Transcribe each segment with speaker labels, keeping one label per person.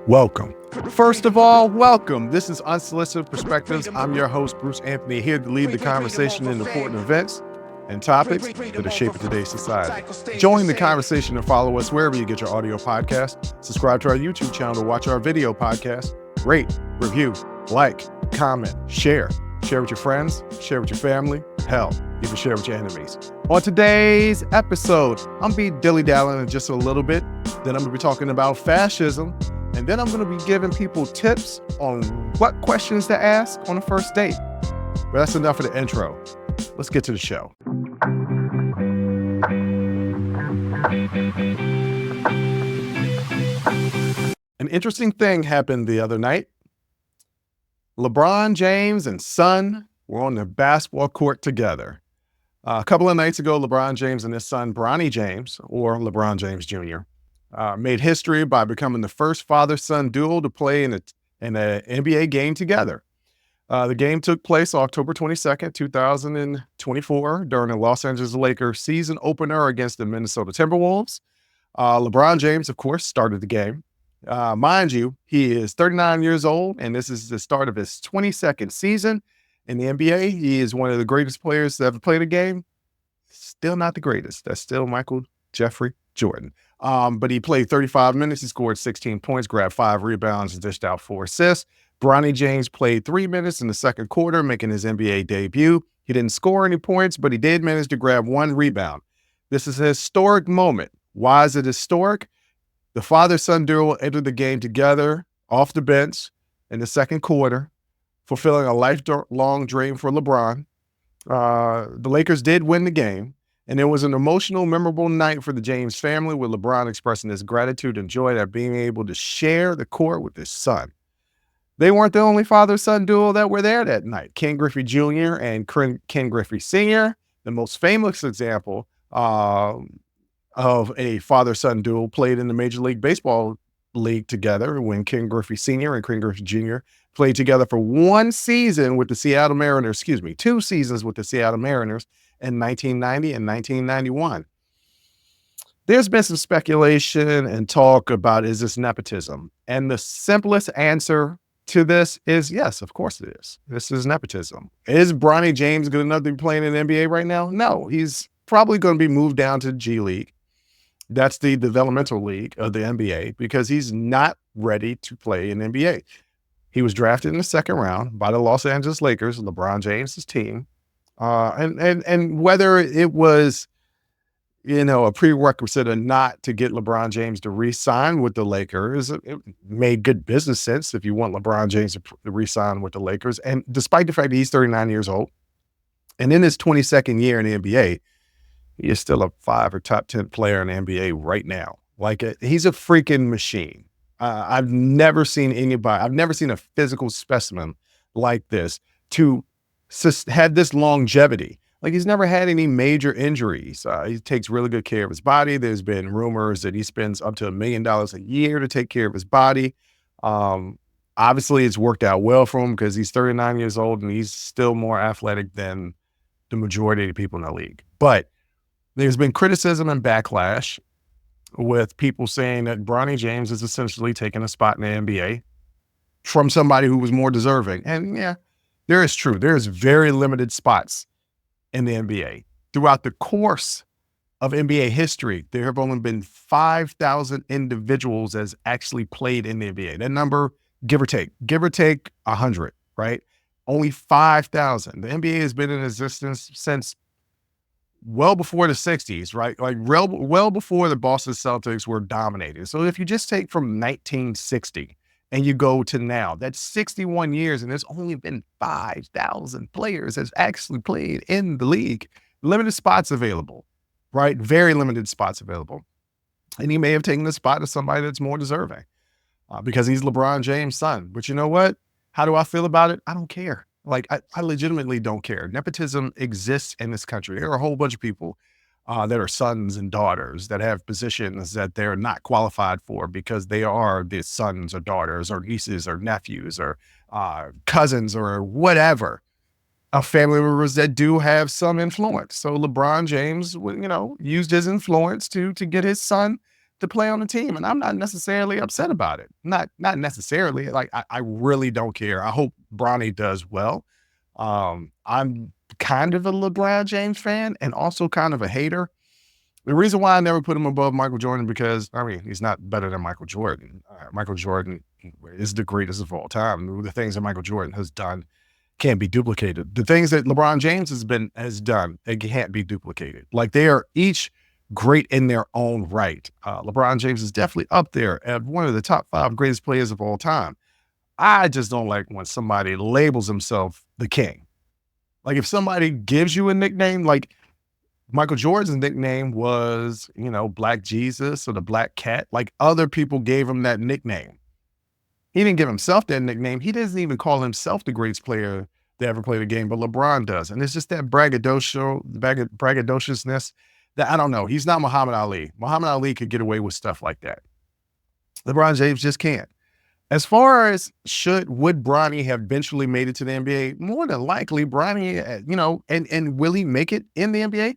Speaker 1: Welcome. First of all, welcome. This is Unsolicited Perspectives. I'm your host, Bruce Anthony, here to lead the conversation in important events and topics that are shaping today's society. Join the conversation and follow us wherever you get your audio podcast. Subscribe to our YouTube channel to watch our video podcast. Rate, review, like, comment, share. Share with your friends, share with your family, hell, even share with your enemies. On today's episode, I'm going to be dilly-dallying in just a little bit. Then I'm going to be talking about fascism. And then I'm going to be giving people tips on what questions to ask on a first date. But that's enough of the intro. Let's get to the show. An interesting thing happened the other night. LeBron James and son were on the basketball court together. A couple of nights ago, LeBron James and his son, Bronny James, or LeBron James Jr., made history by becoming the first father-son duo to play in an NBA game together. The game took place October 22nd, 2024, during the Los Angeles Lakers season opener against the Minnesota Timberwolves. LeBron James, of course, started the game. Mind you, he is 39 years old, and this is the start of his 22nd season in the NBA. He is one of the greatest players to ever play the game. Still not the greatest. That's still Michael Jeffrey Jordan. But he played 35 minutes. He scored 16 points, grabbed 5 rebounds, and dished out 4 assists. Bronny James played 3 minutes in the second quarter, making his NBA debut. He didn't score any points, but he did manage to grab 1 rebound. This is a historic moment. Why is it historic? The father-son duo entered the game together off the bench in the second quarter, fulfilling a lifelong dream for LeBron. The Lakers did win the game. And it was an emotional, memorable night for the James family, with LeBron expressing his gratitude and joy at being able to share the court with his son. They weren't the only father-son duo that were there that night. Ken Griffey Jr. and Ken Griffey Sr., the most famous example of a father-son duo, played in the Major League Baseball League together when Ken Griffey Sr. and Ken Griffey Jr. played together for 1 season with the Seattle Mariners, 2 seasons with the Seattle Mariners, in 1990 and 1991. There's been some speculation and talk about, is this nepotism? And the simplest answer to this is yes, of course it is. This is nepotism. Is Bronny James good enough to be playing in the NBA right now? No, he's probably going to be moved down to the G League. That's the developmental league of the NBA, because he's not ready to play in the NBA. He was drafted in the second round by the Los Angeles Lakers, LeBron James' team. And whether it was, a prerequisite or not to get LeBron James to re-sign with the Lakers, it made good business sense if you want LeBron James to re-sign with the Lakers. And despite the fact that he's 39 years old, and in his 22nd year in the NBA, he is still a 5 or top 10 player in the NBA right now. He's a freaking machine. I've never seen a physical specimen like this to had this longevity. He's never had any major injuries. He takes really good care of his body. There's been rumors that he spends up to $1 million a year to take care of his body. Obviously, it's worked out well for him because he's 39 years old and he's still more athletic than the majority of the people in the league. But there's been criticism and backlash with people saying that Bronny James is essentially taking a spot in the NBA from somebody who was more deserving. And yeah, there is true. There's very limited spots in the NBA. Throughout the course of NBA history, there have only been 5,000 individuals that's actually played in the NBA. That number, give or take 100, right? Only 5,000. The NBA has been in existence since well before the 60s, right? Well before the Boston Celtics were dominated. So if you just take from 1960 and you go to now, that's 61 years, and there's only been 5,000 players that's actually played in the league. Limited spots available, right? Very limited spots available. And he may have taken the spot of somebody that's more deserving because he's LeBron James' son. But you know what? How do I feel about it? I don't care. I legitimately don't care. Nepotism exists in this country. There are a whole bunch of people that are sons and daughters that have positions that they're not qualified for because they are the sons or daughters or nieces or nephews or cousins or whatever, of family members that do have some influence. So LeBron James, used his influence to get his son to play on the team, and I'm not necessarily upset about it. Not necessarily. Like I really don't care. I hope Bronny does well. I'm kind of a LeBron James fan and also kind of a hater. The reason why I never put him above Michael Jordan because I mean he's not better than Michael Jordan. Michael Jordan is the greatest of all time. The things that Michael Jordan has done can't be duplicated. The things that LeBron James has done, it can't be duplicated. Like they are each great in their own right. LeBron James is definitely up there as one of the top 5 greatest players of all time. I just don't like when somebody labels himself the king. Like if somebody gives you a nickname, like Michael Jordan's nickname was, Black Jesus or the Black Cat. Like other people gave him that nickname. He didn't give himself that nickname. He doesn't even call himself the greatest player that ever played a game, but LeBron does. And it's just that braggadociousness that I don't know. He's not Muhammad Ali. Muhammad Ali could get away with stuff like that. LeBron James just can't. As far as would Bronny have eventually made it to the NBA? More than likely, Bronny, and will he make it in the NBA?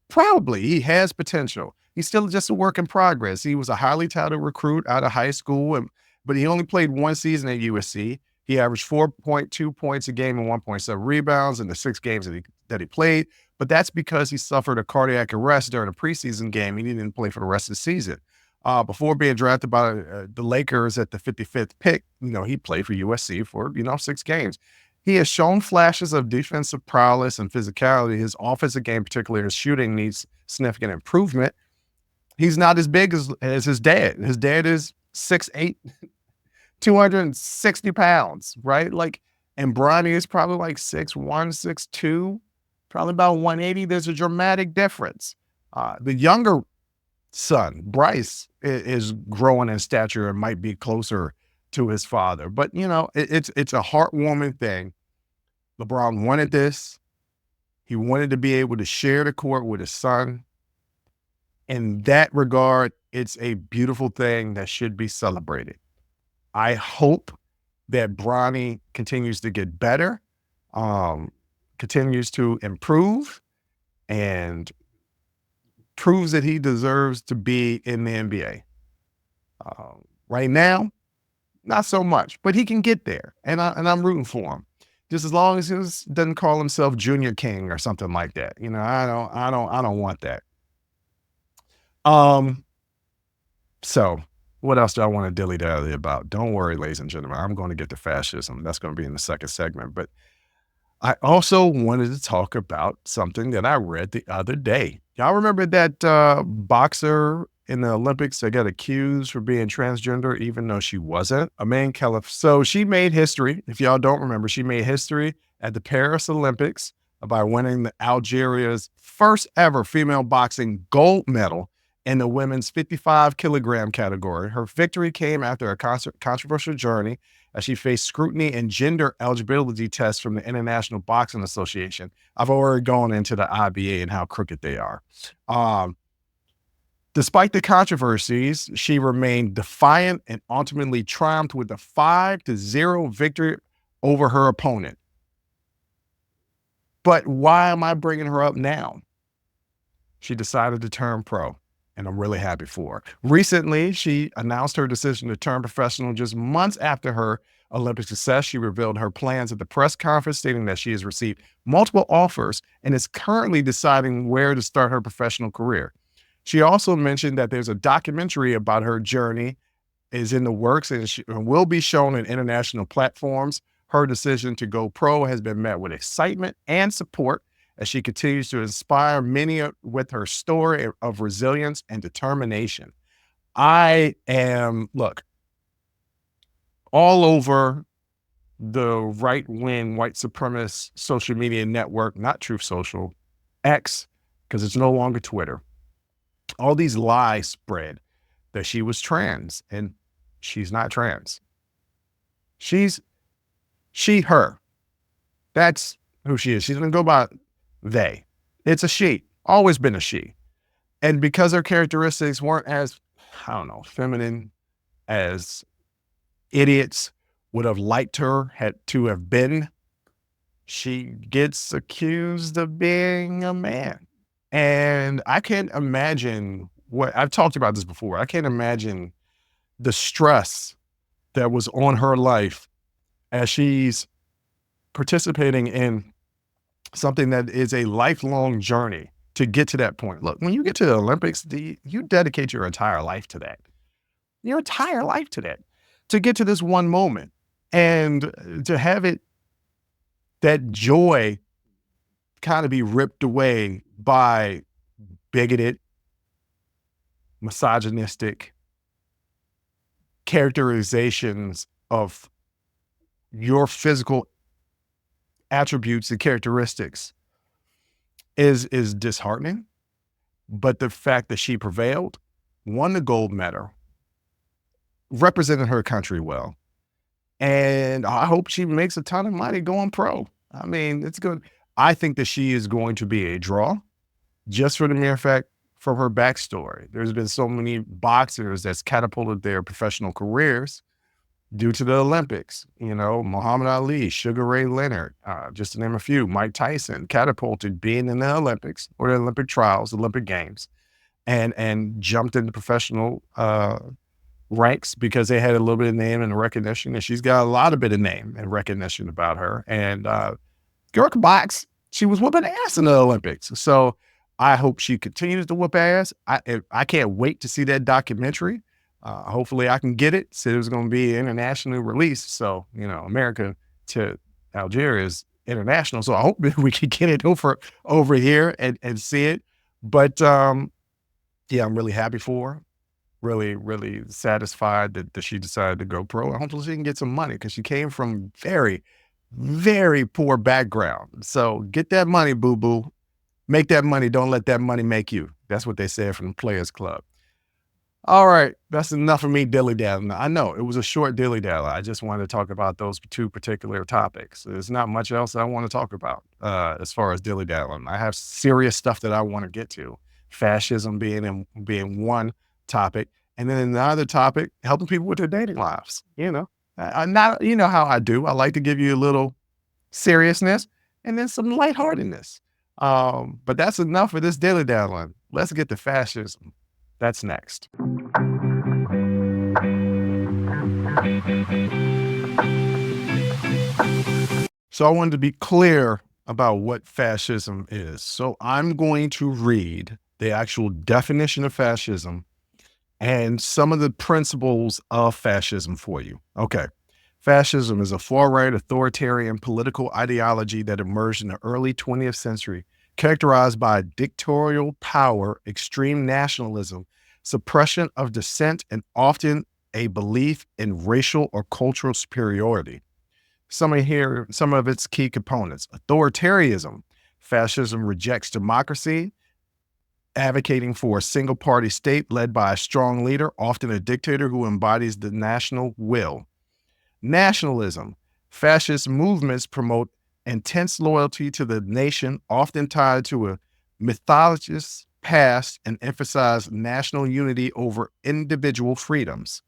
Speaker 1: Probably. He has potential. He's still just a work in progress. He was a highly touted recruit out of high school, but he only played 1 season at USC. He averaged 4.2 points a game and 1.7 rebounds in the 6 games that he played. But that's because he suffered a cardiac arrest during a preseason game. He didn't play for the rest of the season. Before being drafted by the Lakers at the 55th pick, he played for USC for, 6 games. He has shown flashes of defensive prowess and physicality. His offensive game, particularly his shooting, needs significant improvement. He's not as big as his dad. His dad is 6'8", 260 pounds, right? And Bronny is probably like 6'1", 6'2", probably about 180. There's a dramatic difference. The younger son, Bryce, is growing in stature and might be closer to his father. But, it's a heartwarming thing. LeBron wanted this. He wanted to be able to share the court with his son. In that regard, it's a beautiful thing that should be celebrated. I hope that Bronny continues to get better, continues to improve, and proves that he deserves to be in the NBA. Right now, not so much, but he can get there, and I'm rooting for him. Just as long as he doesn't call himself Junior King or something like that. I don't want that. So what else do I want to dilly-dally about? Don't worry, ladies and gentlemen. I'm going to get to fascism. That's going to be in the second segment. But I also wanted to talk about something that I read the other day. Y'all remember that boxer in the Olympics that got accused for being transgender, even though she wasn't? Imane Khelif. So she made history. If y'all don't remember, she made history at the Paris Olympics by winning the Algeria's first ever female boxing gold medal in the women's 55 kilogram category. Her victory came after a controversial journey as she faced scrutiny and gender eligibility tests from the International Boxing Association. I've already gone into the IBA and how crooked they are. Despite the controversies, she remained defiant and ultimately triumphed with a 5-0 victory over her opponent. But why am I bringing her up now? She decided to turn pro, and I'm really happy for her. Recently, she announced her decision to turn professional just months after her Olympic success. She revealed her plans at the press conference, stating that she has received multiple offers and is currently deciding where to start her professional career. She also mentioned that there's a documentary about her journey is in the works and will be shown in international platforms. Her decision to go pro has been met with excitement and support as she continues to inspire many with her story of resilience and determination. I am, all over the right-wing, white supremacist social media network, not Truth Social, X, because it's no longer Twitter. All these lies spread that she was trans, and she's not trans. She's her. That's who she is. She's going to go by they. It's a she. Always been a she. And because her characteristics weren't as, feminine as idiots would have liked her to have been, she gets accused of being a man. And I can't imagine what I've talked about this before. I can't imagine the stress that was on her life as she's participating in something that is a lifelong journey to get to that point. Look, when you get to the Olympics, you dedicate your entire life to that. Your entire life to that, to get to this one moment and to have it, that joy kind of be ripped away by bigoted, misogynistic characterizations of your physical attributes and characteristics is disheartening. But the fact that she prevailed, won the gold medal, represented her country well, and I hope she makes a ton of money going pro. I mean, it's good. I think that she is going to be a draw just for the mere fact from her backstory. There's been so many boxers that's catapulted their professional careers due to the Olympics. You know, Muhammad Ali, Sugar Ray Leonard, just to name a few. Mike Tyson catapulted being in the Olympics or the Olympic trials, Olympic Games, and jumped into professional ranks because they had a little bit of name and recognition, and she's got a lot of bit of name and recognition about her. And girl can box. She was whooping ass in the Olympics. So I hope she continues to whoop ass. I can't wait to see that documentary. Hopefully I can get it. Said it was going to be internationally released. So, you know, America to Algeria is international. So I hope we can get it over here and see it. But yeah, I'm really happy for her. Really, really satisfied that she decided to go pro. And hopefully she can get some money because she came from very, very poor background. So get that money, boo-boo. Make that money. Don't let that money make you. That's what they said from the Players Club. All right, that's enough of me dilly-dallying. I know it was a short dilly-dally. I just wanted to talk about those two particular topics. There's not much else I want to talk about as far as dilly-dallying. I have serious stuff that I want to get to. Fascism being one topic, and then another topic, helping people with their dating lives. You know, not, you know how I do. I like to give you a little seriousness and then some lightheartedness. But that's enough for this dilly-dallying. Let's get to fascism. That's next. So I wanted to be clear about what fascism is. So I'm going to read the actual definition of fascism and some of the principles of fascism for you. Okay. Fascism is a far-right authoritarian political ideology that emerged in the early 20th century, characterized by dictatorial power, extreme nationalism, suppression of dissent, and often a belief in racial or cultural superiority. Some of its key components. Authoritarianism. Fascism rejects democracy, advocating for a single-party state led by a strong leader, often a dictator who embodies the national will. Nationalism. Fascist movements promote intense loyalty to the nation, often tied to a mythologist past, and emphasize national unity over individual freedoms.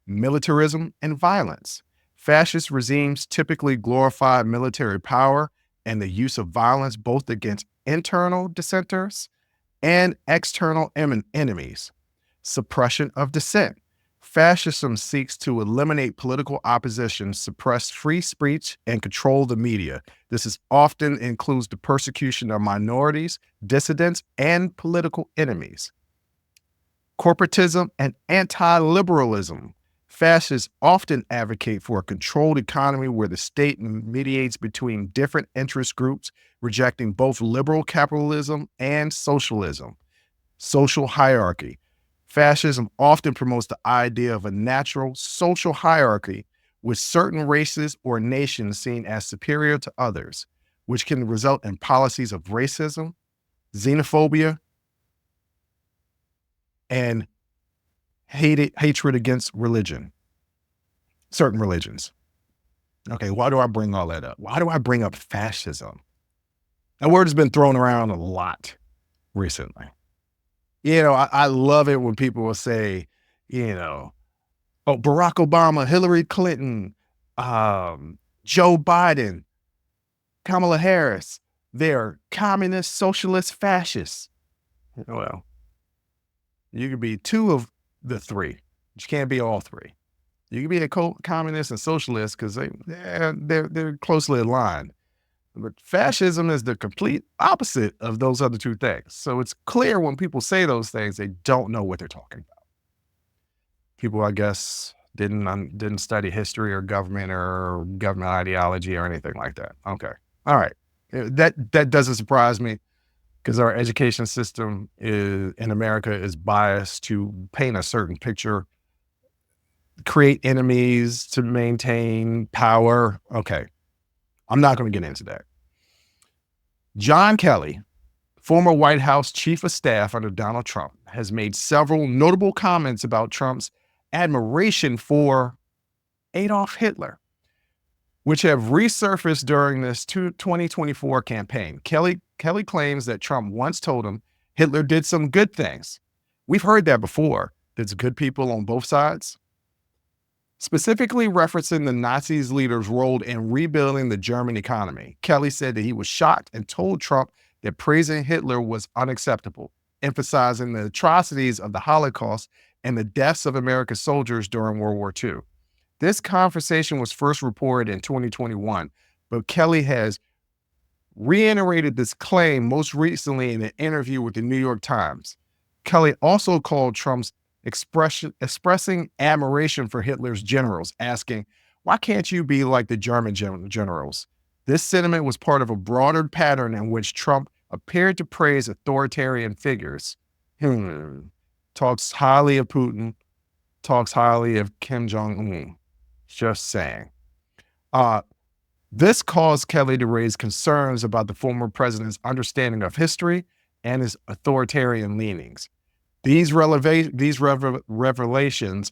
Speaker 1: Militarism and violence. Fascist regimes typically glorify military power and the use of violence both against internal dissenters and external enemies. Suppression of dissent. Fascism seeks to eliminate political opposition, suppress free speech, and control the media. This often includes the persecution of minorities, dissidents, and political enemies. Corporatism and anti-liberalism. Fascists often advocate for a controlled economy where the state mediates between different interest groups, rejecting both liberal capitalism and socialism. Social hierarchy. Fascism often promotes the idea of a natural social hierarchy with certain races or nations seen as superior to others, which can result in policies of racism, xenophobia, and hatred against religion, certain religions. Okay, why do I bring all that up? Why do I bring up fascism? That word has been thrown around a lot recently. You know, I love it when people will say, you know, oh, Barack Obama, Hillary Clinton, Joe Biden, Kamala Harris, they're communist, socialist, fascists. Well, You can be two of the three. You can't be all three. You can be a communist and socialist because they're closely aligned. But fascism is the complete opposite of those other two things. So it's clear when people say those things, they don't know what they're talking about. People, I guess, didn't study history or government ideology or anything like that. Okay. All right. That doesn't surprise me because our education system in America is biased to paint a certain picture, create enemies to maintain power. Okay. I'm not going to get into that. John Kelly, former White House chief of staff under Donald Trump, has made several notable comments about Trump's admiration for Adolf Hitler, which have resurfaced during this 2024 campaign. Kelly claims that Trump once told him Hitler did some good things. We've heard that before. There's good people on both sides. Specifically referencing the Nazis' leaders' role in rebuilding the German economy, Kelly said that he was shocked and told Trump that praising Hitler was unacceptable, emphasizing the atrocities of the Holocaust and the deaths of American soldiers during World War II. This conversation was first reported in 2021, but Kelly has reiterated this claim most recently in an interview with the New York Times. Kelly also called Trump's expressing admiration for Hitler's generals, asking, "Why can't you be like the German generals?" This sentiment was part of a broader pattern in which Trump appeared to praise authoritarian figures. Talks highly of Putin, talks highly of Kim Jong-un. Just saying. This caused Kelly to raise concerns about the former president's understanding of history and his authoritarian leanings. These revelations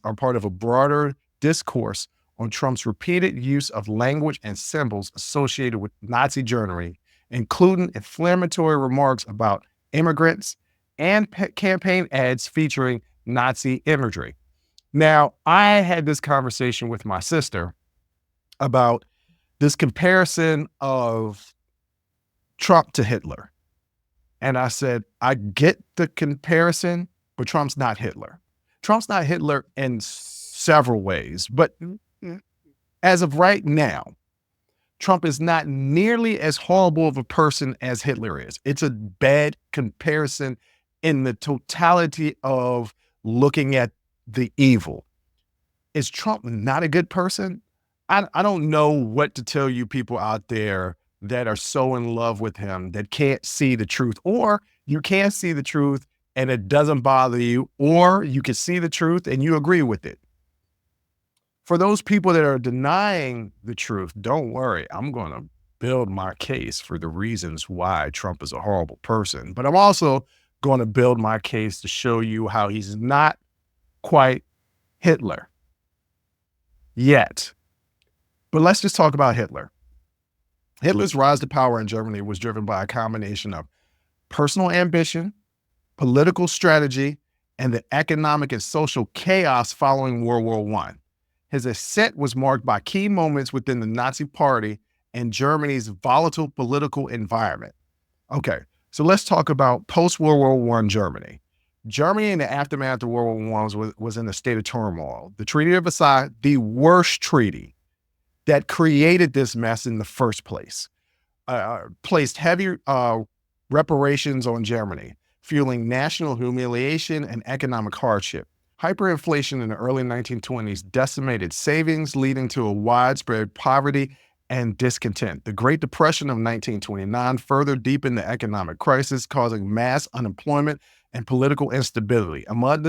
Speaker 1: are part of a broader discourse on Trump's repeated use of language and symbols associated with Nazi Germany, including inflammatory remarks about immigrants and campaign ads featuring Nazi imagery. Now, I had this conversation with my sister about this comparison of Trump to Hitler. And I said, I get the comparison, but Trump's not Hitler. Trump's not Hitler in several ways, but as of right now, Trump is not nearly as horrible of a person as Hitler is. It's a bad comparison in the totality of looking at the evil. Is Trump not a good person? I don't know what to tell you people out there that are so in love with him that can't see the truth, or you can't see the truth and it doesn't bother you, or you can see the truth and you agree with it. For those people that are denying the truth, don't worry. I'm going to build my case for the reasons why Trump is a horrible person, but I'm also going to build my case to show you how he's not quite Hitler yet. But let's just talk about Hitler. Hitler's rise to power in Germany was driven by a combination of personal ambition, political strategy, and the economic and social chaos following World War I. His ascent was marked by key moments within the Nazi Party and Germany's volatile political environment. Okay, so let's talk about post-World War I Germany. Germany in the aftermath of World War I was in a state of turmoil. The Treaty of Versailles, the worst treaty that created this mess in the first place, placed heavy reparations on Germany, fueling national humiliation and economic hardship. Hyperinflation in the early 1920s decimated savings, leading to a widespread poverty and discontent. The Great Depression of 1929 further deepened the economic crisis, causing mass unemployment and political instability. Among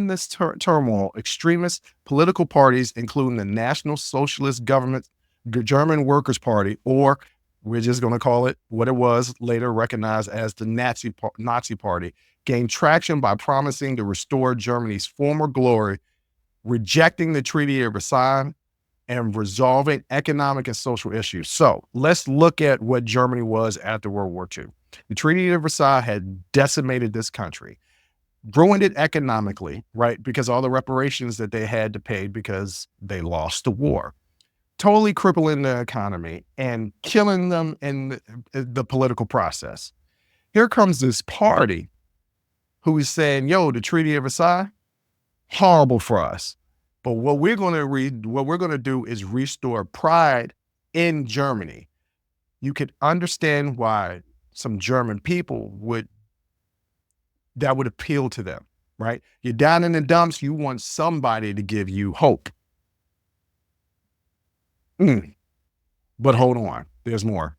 Speaker 1: this turmoil, extremist political parties, including the National Socialist Government, the German Workers' Party, or we're just going to call it what it was, later recognized as the Nazi Party, gained traction by promising to restore Germany's former glory, rejecting the Treaty of Versailles, and resolving economic and social issues. So let's look at what Germany was after World War II. The Treaty of Versailles had decimated this country, ruined it economically, right? Because all the reparations that they had to pay because they lost the war, totally crippling the economy and killing them in the political process. Here comes this party who is saying, yo, the Treaty of Versailles, horrible for us. But what we're going to do is restore pride in Germany. You could understand why some German people would appeal to them, right? You're down in the dumps. You want somebody to give you hope. But hold on, there's more.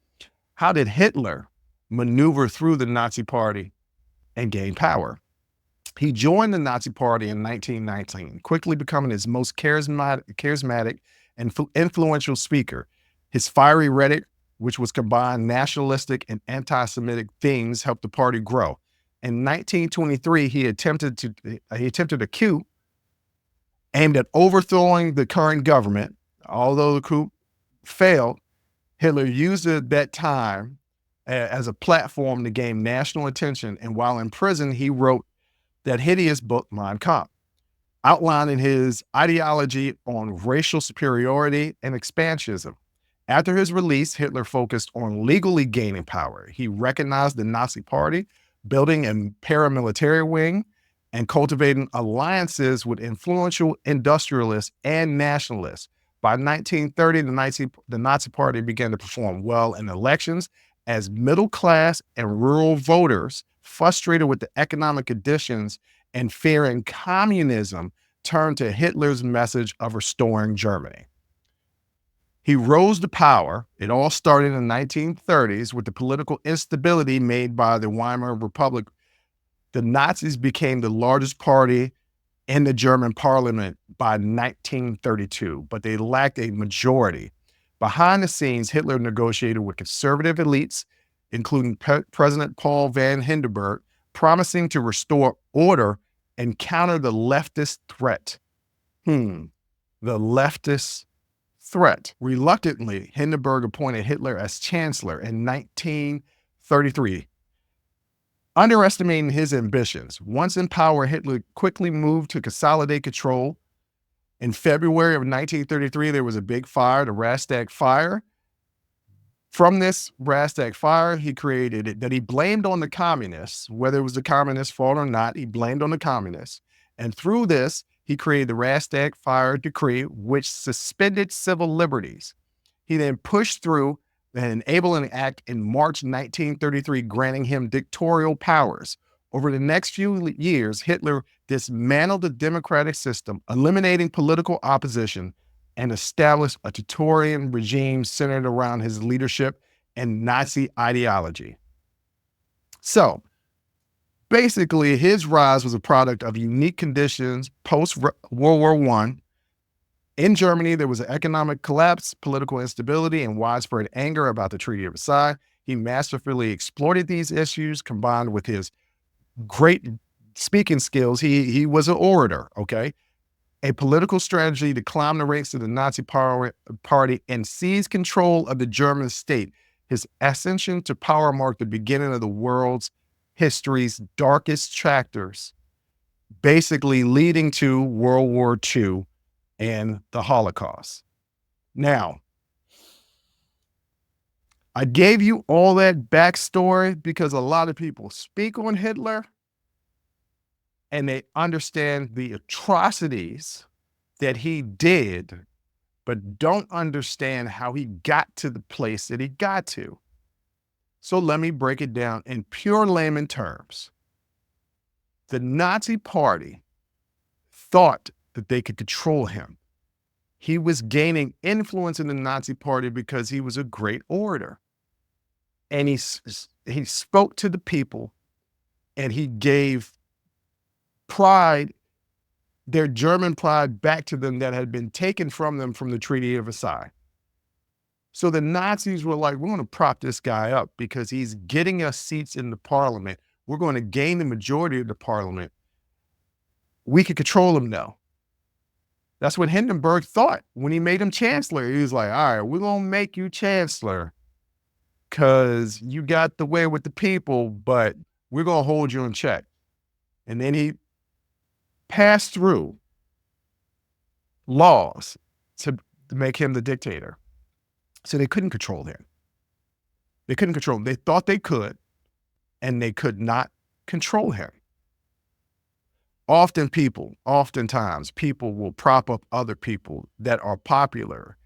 Speaker 1: How did Hitler maneuver through the Nazi Party and gain power? He joined the Nazi Party in 1919, quickly becoming its most charismatic and influential speaker. His fiery rhetoric, which was combined nationalistic and anti-Semitic themes, helped the party grow. In 1923, he attempted a coup aimed at overthrowing the current government. Although the coup failed, Hitler used that time as a platform to gain national attention. And while in prison, he wrote that hideous book, Mein Kampf, outlining his ideology on racial superiority and expansionism. After his release, Hitler focused on legally gaining power. He recognized the Nazi Party, building a paramilitary wing, and cultivating alliances with influential industrialists and nationalists. By 1930, the Nazi Party began to perform well in elections as middle-class and rural voters, frustrated with the economic conditions and fearing communism, turned to Hitler's message of restoring Germany. He rose to power. It all started in the 1930s with the political instability made by the Weimar Republic. The Nazis became the largest party in the German parliament by 1932, but they lacked a majority. Behind the scenes, Hitler negotiated with conservative elites, including President Paul von Hindenburg, promising to restore order and counter the leftist threat. The leftist threat. Reluctantly, Hindenburg appointed Hitler as chancellor in 1933, underestimating his ambitions. Once in power, Hitler quickly moved to consolidate control. In February of 1933, there was a big fire, the Reichstag fire. From this Reichstag fire, he created it that he blamed on the communists, whether it was the communists' fault or not, he blamed on the communists. And through this, he created the Reichstag Fire Decree, which suspended civil liberties. He then pushed through an enabling act in March 1933, granting him dictatorial powers. Over the next few years, Hitler dismantled the democratic system, eliminating political opposition, and established a dictatorial regime centered around his leadership and Nazi ideology. So, basically, his rise was a product of unique conditions post-World War I. In Germany, there was an economic collapse, political instability, and widespread anger about the Treaty of Versailles. He masterfully exploited these issues, combined with his great speaking skills. He was an orator, okay? A political strategy to climb the ranks of the Nazi party and seize control of the German state. His ascension to power marked the beginning of the world's history's darkest chapters, basically leading to World War II and the Holocaust. Now, I gave you all that backstory because a lot of people speak on Hitler and they understand the atrocities that he did, but don't understand how he got to the place that he got to. So let me break it down in pure layman terms. The Nazi Party thought that they could control him. He was gaining influence in the Nazi Party because he was a great orator. And he spoke to the people, and he gave pride, their German pride, back to them that had been taken from them from the Treaty of Versailles. So the Nazis were like, we're going to prop this guy up because he's getting us seats in the parliament. We're going to gain the majority of the parliament. We could control him now. That's what Hindenburg thought when he made him chancellor. He was like, all right, we're going to make you chancellor because you got the way with the people, but we're going to hold you in check. And then he passed through laws to make him the dictator. So they couldn't control him. They couldn't control him. They thought they could, and they could not control him. Oftentimes, people will prop up other people that are popular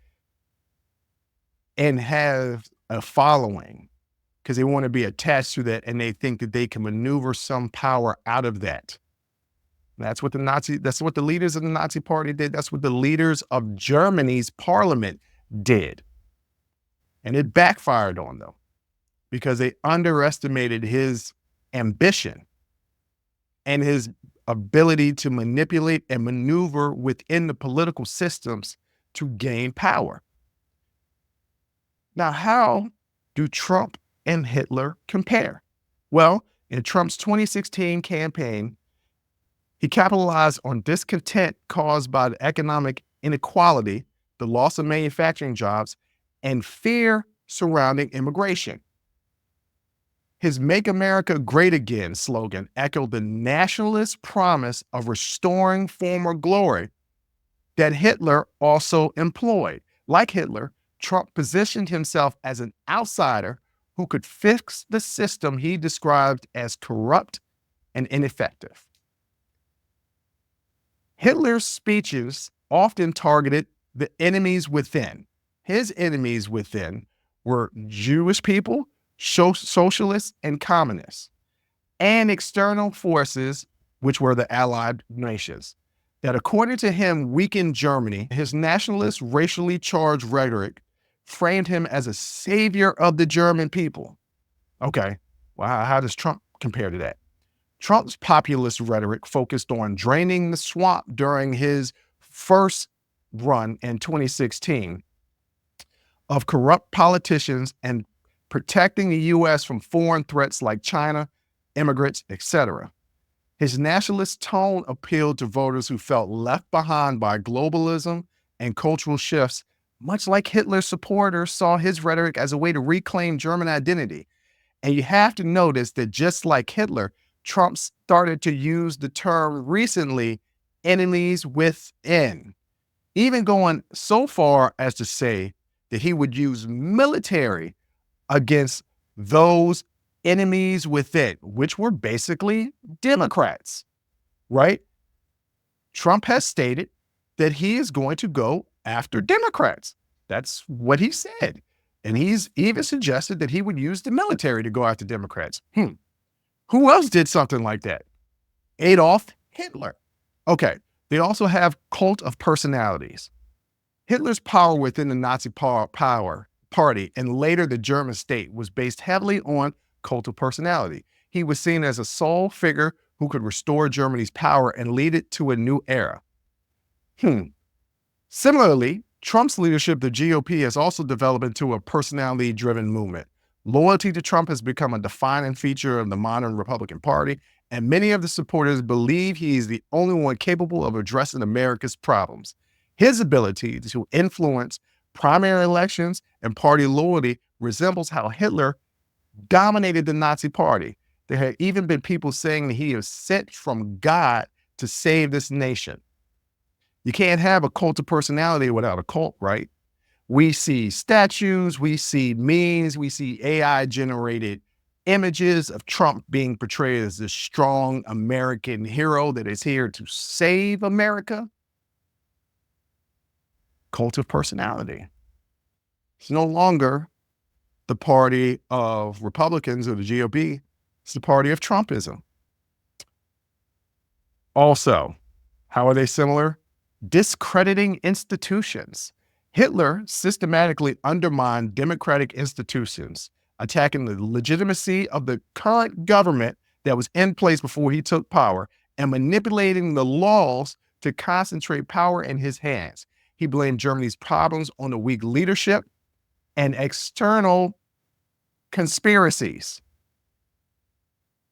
Speaker 1: and have a following because they want to be attached to that, and they think that they can maneuver some power out of that. That's what the leaders of the Nazi Party did. That's what the leaders of Germany's parliament did. And it backfired on them because they underestimated his ambition and his ability to manipulate and maneuver within the political systems to gain power. Now, how do Trump and Hitler compare? Well, in Trump's 2016 campaign, he capitalized on discontent caused by the economic inequality, the loss of manufacturing jobs, and fear surrounding immigration. His Make America Great Again slogan echoed the nationalist promise of restoring former glory that Hitler also employed. Like Hitler, Trump positioned himself as an outsider who could fix the system he described as corrupt and ineffective. Hitler's speeches often targeted the enemies within. His enemies within were Jewish people, socialists, and communists, and external forces, which were the Allied nations, that according to him weakened Germany. His nationalist, racially charged rhetoric framed him as a savior of the German people. Okay, well, how does Trump compare to that? Trump's populist rhetoric focused on draining the swamp during his first run in 2016 of corrupt politicians and protecting the U.S. from foreign threats like China, immigrants, etc. His nationalist tone appealed to voters who felt left behind by globalism and cultural shifts, much like Hitler's supporters saw his rhetoric as a way to reclaim German identity. And you have to notice that just like Hitler, Trump started to use the term recently, enemies within, even going so far as to say that he would use military against those enemies within, which were basically Democrats, right? Trump has stated that he is going to go after Democrats. That's what he said. And he's even suggested that he would use the military to go after Democrats. Who else did something like that? Adolf Hitler. Okay, they also have cult of personalities. Hitler's power within the Nazi party and later the German state was based heavily on cult of personality. He was seen as a sole figure who could restore Germany's power and lead it to a new era. Similarly, Trump's leadership, the GOP, has also developed into a personality-driven movement. Loyalty to Trump has become a defining feature of the modern Republican Party, and many of the supporters believe he is the only one capable of addressing America's problems. His ability to influence primary elections and party loyalty resembles how Hitler dominated the Nazi Party. There have even been people saying that he is sent from God to save this nation. You can't have a cult of personality without a cult, right? We see statues, we see memes, we see AI-generated images of Trump being portrayed as this strong American hero that is here to save America. Cult of personality. It's no longer the party of Republicans or the GOP. It's the party of Trumpism. Also, how are they similar? Discrediting institutions. Hitler systematically undermined democratic institutions, attacking the legitimacy of the current government that was in place before he took power and manipulating the laws to concentrate power in his hands. He blamed Germany's problems on the weak leadership and external conspiracies.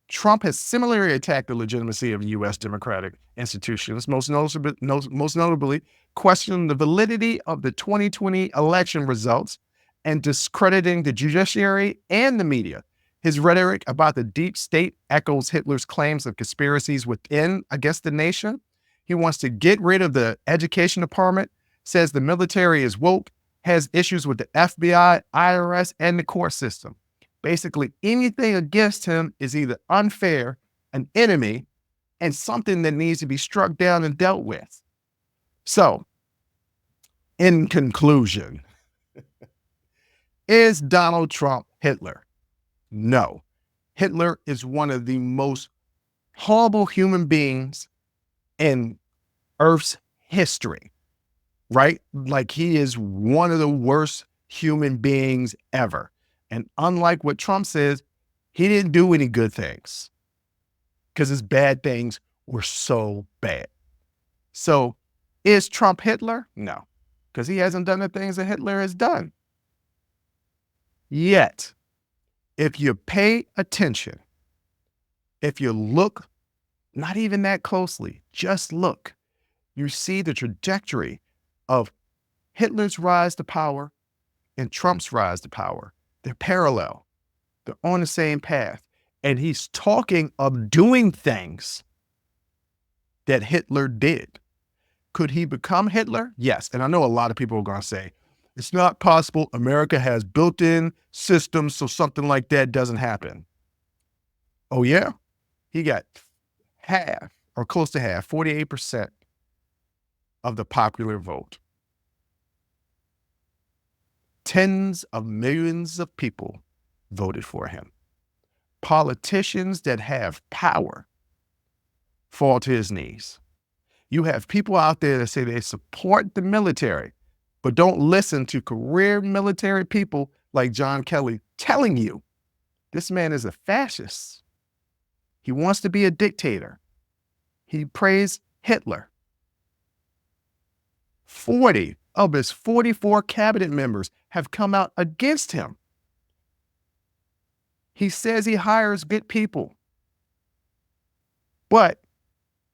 Speaker 1: Trump has similarly attacked the legitimacy of U.S. democratic institutions, most notably questioning the validity of the 2020 election results and discrediting the judiciary and the media. His rhetoric about the deep state echoes Hitler's claims of conspiracies within against the nation. He wants to get rid of the education department, says the military is woke, has issues with the FBI, IRS, and the court system. Basically, anything against him is either unfair, an enemy, and something that needs to be struck down and dealt with. So, in conclusion, is Donald Trump Hitler? No. Hitler is one of the most horrible human beings in Earth's history, right? Like, he is one of the worst human beings ever. And unlike what Trump says, he didn't do any good things because his bad things were so bad. So is Trump Hitler? No, because he hasn't done the things that Hitler has done. Yet, if you pay attention, if you look not even that closely, just look, you see the trajectory of Hitler's rise to power and Trump's rise to power. They're parallel. They're on the same path. And he's talking of doing things that Hitler did. Could he become Hitler? Yes. And I know a lot of people are going to say, it's not possible. America has built-in systems so something like that doesn't happen. Oh, yeah? He got half, or close to half, 48% of the popular vote. Tens of millions of people voted for him. Politicians that have power fall to his knees. You have people out there that say they support the military, but don't listen to career military people like John Kelly telling you this man is a fascist. He wants to be a dictator. He praised Hitler. 40 of his 44 cabinet members have come out against him. He says he hires good people, but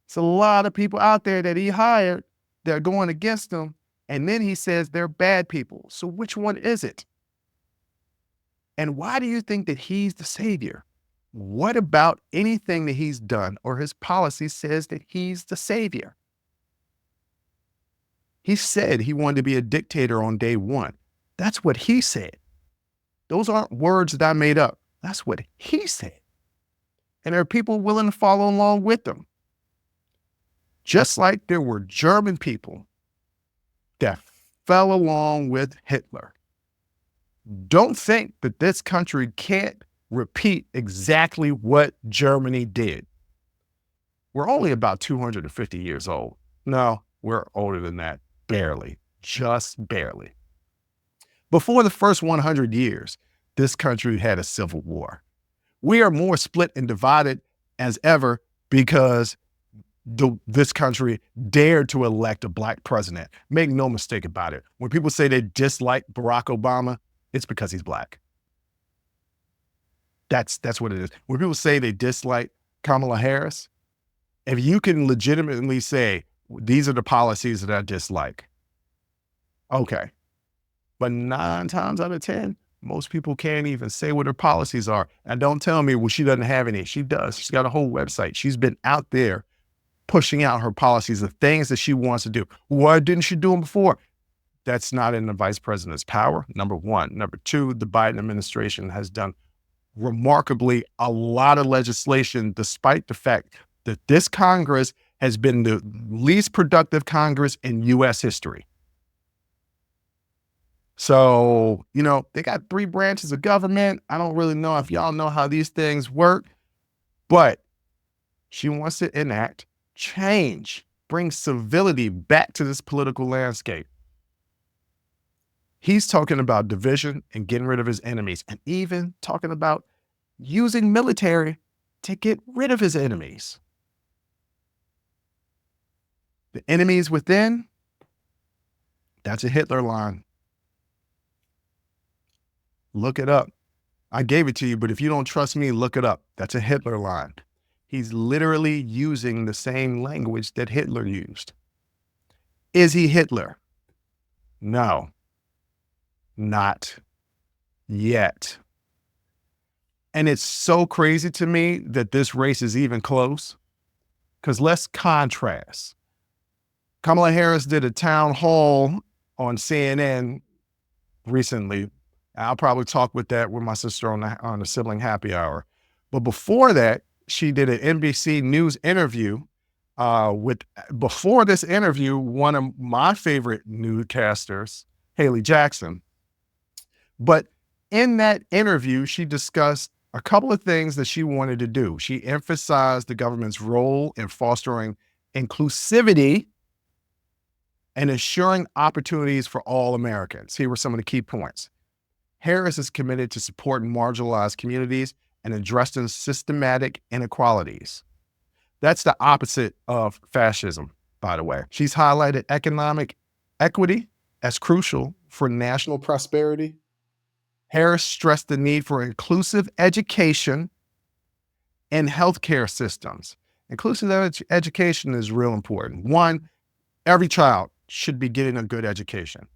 Speaker 1: it's a lot of people out there that he hired that are going against him, and then he says they're bad people. So which one is it? And why do you think that he's the savior? What about anything that he's done or his policy says that he's the savior? He said he wanted to be a dictator on day one. That's what he said. Those aren't words that I made up. That's what he said. And there are people willing to follow along with him. Just like there were German people that fell along with Hitler. Don't think that this country can't repeat exactly what Germany did. We're only about 250 years old. No, we're older than that. Barely. Just barely. Before the first 100 years, this country had a civil war. We are more split and divided as ever because this country dared to elect a Black president. Make no mistake about it. When people say they dislike Barack Obama, it's because he's Black. That's what it is. When people say they dislike Kamala Harris, if you can legitimately say, these are the policies that I dislike, okay. But 9 times out of 10, most people can't even say what her policies are. And don't tell me, well, she doesn't have any. She does. She's got a whole website. She's been out there pushing out her policies of things that she wants to do. Why didn't she do them before? That's not in the vice president's power, number one. Number two, the Biden administration has done remarkably a lot of legislation, despite the fact that this Congress has been the least productive Congress in U.S. history. So, they got 3 branches of government. I don't really know if y'all know how these things work, but she wants to enact change, bring civility back to this political landscape. He's talking about division and getting rid of his enemies, and even talking about using military to get rid of his enemies. The enemies within, that's a Hitler line. Look it up. I gave it to you, but if you don't trust me, look it up. That's a Hitler line. He's literally using the same language that Hitler used. Is he Hitler? No, not yet. And it's so crazy to me that this race is even close, because let's contrast. Kamala Harris did a town hall on CNN recently. I'll probably talk with my sister on the sibling happy hour. But before that, she did an NBC News interview before this interview, one of my favorite newscasters, Haley Jackson. But in that interview, she discussed a couple of things that she wanted to do. She emphasized the government's role in fostering inclusivity and ensuring opportunities for all Americans. Here were some of the key points. Harris is committed to supporting marginalized communities and addressing systematic inequalities. That's the opposite of fascism, by the way. She's highlighted economic equity as crucial for national prosperity. Harris stressed the need for inclusive education and healthcare systems. Inclusive education is real important. One, every child should be getting a good education.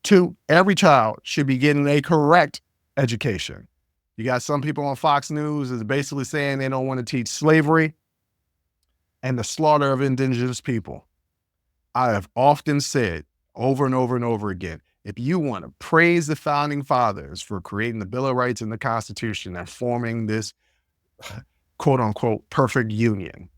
Speaker 1: Two, every child should be getting a correct education. You got some people on Fox News is basically saying they don't want to teach slavery and the slaughter of indigenous people. I have often said over and over and over again, if you want to praise the founding fathers for creating the Bill of Rights and the Constitution and forming this quote unquote perfect union,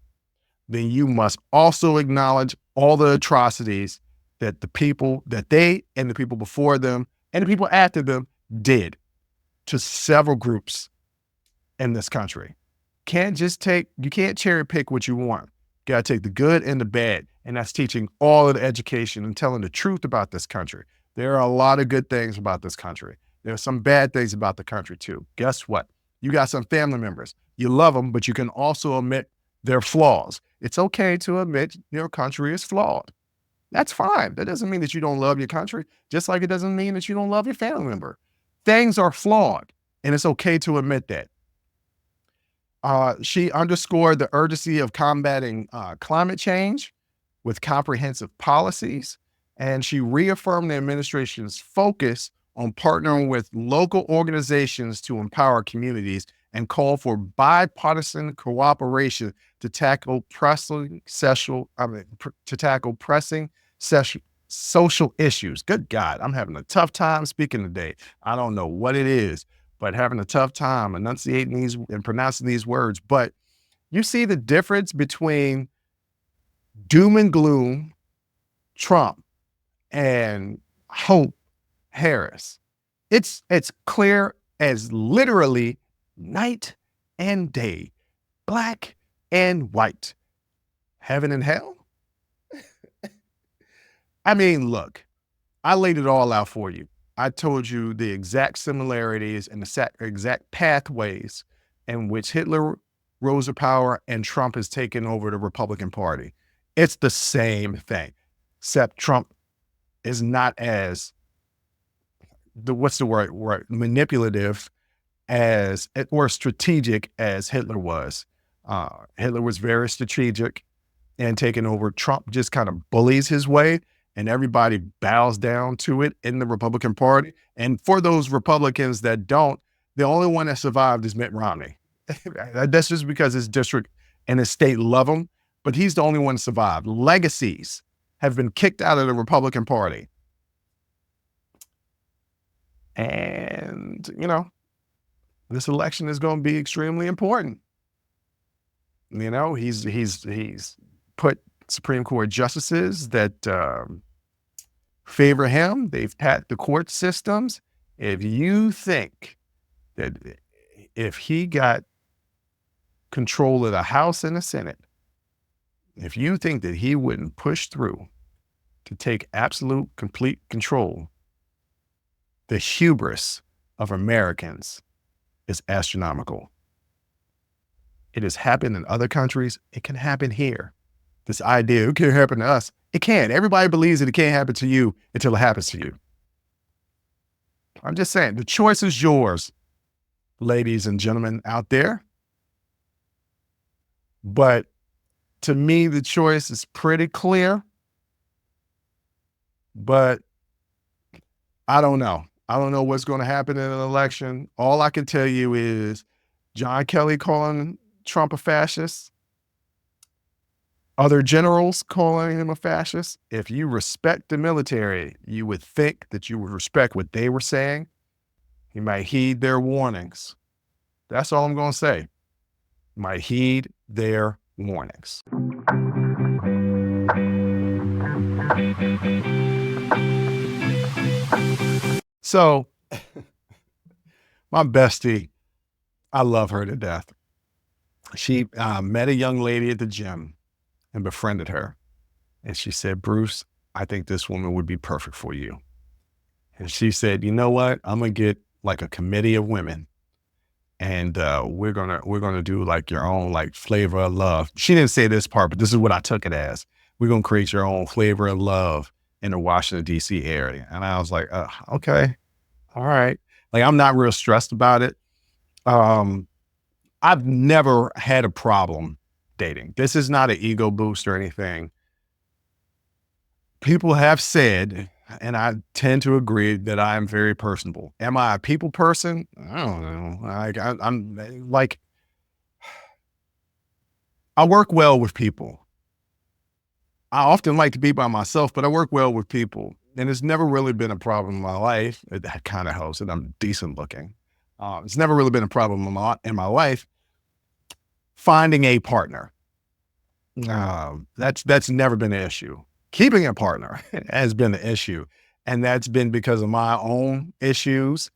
Speaker 1: then you must also acknowledge all the atrocities that the people that they and the people before them and the people after them did to several groups in this country. You can't cherry pick what you want. You gotta take the good and the bad. And that's teaching all of the education and telling the truth about this country. There are a lot of good things about this country. There are some bad things about the country too. Guess what? You got some family members. You love them, but you can also admit their flaws. It's okay to admit your country is flawed. That's fine. That doesn't mean that you don't love your country, just like it doesn't mean that you don't love your family member. Things are flawed, and it's okay to admit that. She underscored the urgency of combating climate change with comprehensive policies, and she reaffirmed the administration's focus on partnering with local organizations to empower communities and called for bipartisan cooperation to tackle pressing social issues. Good God, I'm having a tough time speaking today. I don't know what it is, but having a tough time enunciating these and pronouncing these words. But you see the difference between doom and gloom, Trump, and hope, Harris. It's clear as literally night and day, black and white, heaven and hell. I mean, look, I laid it all out for you. I told you the exact similarities and the exact pathways in which Hitler rose to power and Trump has taken over the Republican Party. It's the same thing, except Trump is not as manipulative or strategic as Hitler was. Hitler was very strategic and taking over. Trump just kind of bullies his way and everybody bows down to it in the Republican Party. And for those Republicans that don't, the only one that survived is Mitt Romney. That's just because his district and his state love him, but he's the only one that survived. Legacies have been kicked out of the Republican Party. And, this election is going to be extremely important. He's put Supreme Court justices that favor him. They've tapped the court systems. If you think that if he got control of the House and the Senate, if you think that he wouldn't push through to take absolute, complete control, the hubris of Americans is astronomical. It has happened in other countries. It can happen here. This idea, it can't happen to us. It can. Everybody believes that it can't happen to you until it happens to you. I'm just saying, the choice is yours, ladies and gentlemen out there. But to me, the choice is pretty clear. But I don't know. I don't know what's going to happen in an election. All I can tell you is John Kelly calling Trump a fascist, other generals calling him a fascist. If you respect the military, you would think that you would respect what they were saying. You might heed their warnings. That's all I'm going to say. might heed their warnings. So, my bestie, I love her to death. She met a young lady at the gym and befriended her. And she said, Bruce, I think this woman would be perfect for you. And she said, you know what? I'm going to get like a committee of women and we're gonna do like your own like flavor of love. She didn't say this part, but this is what I took it as. We're gonna create your own flavor of love in the Washington, D.C. area. And I was like, okay, all right. Like, I'm not real stressed about it. I've never had a problem dating. This is not an ego boost or anything. People have said, and I tend to agree, that I am very personable. Am I a people person? I don't know. I'm like, I work well with people. I often like to be by myself, but I work well with people. And it's never really been a problem in my life. That kind of helps, and I'm decent looking. It's never really been a problem in my life finding a partner. That's never been an issue. Keeping a partner has been the issue. And that's been because of my own issues.